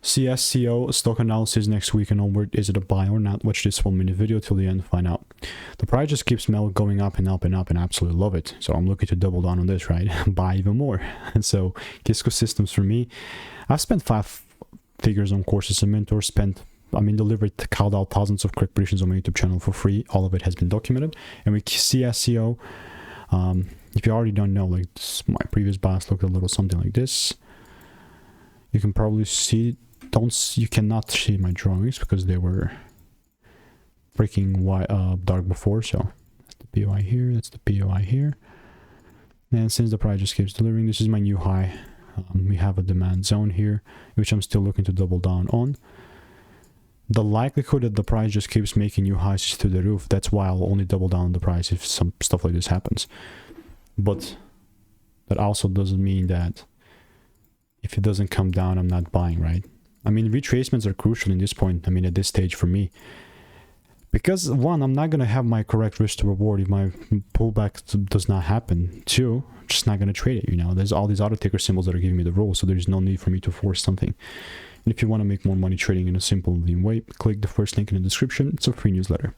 CSCO stock analysis next week and onward. Is it a buy or not? Watch this 1 minute video till the end, find out. The price just keeps going up and up and up, and I absolutely love it. So I'm looking to double down on this, right? Buy even more. And so Cisco Systems for me, I've spent 5 figures on courses and mentors, delivered, called out thousands of quick predictions on my YouTube channel for free. All of it has been documented. And with CSCO, if you already don't know, like my previous boss looked a little something like this. You can probably see, you cannot see my drawings because they were freaking dark before. So that's the POI here, that's the POI here. And since the price just keeps delivering, this is my new high. We have a demand zone here, which I'm still looking to double down on. The likelihood that the price just keeps making new highs is through the roof. That's why I'll only double down on the price if some stuff like this happens. But that also doesn't mean that if it doesn't come down, I'm not buying, right? I mean, retracements are crucial in this point, at this stage for me. Because 1, I'm not going to have my correct risk to reward if my pullback does not happen. 2, I'm just not going to trade it, There's all these auto ticker symbols that are giving me the rule, so there's no need for me to force something. And if you want to make more money trading in a simple and lean way, click the first link in the description. It's a free newsletter.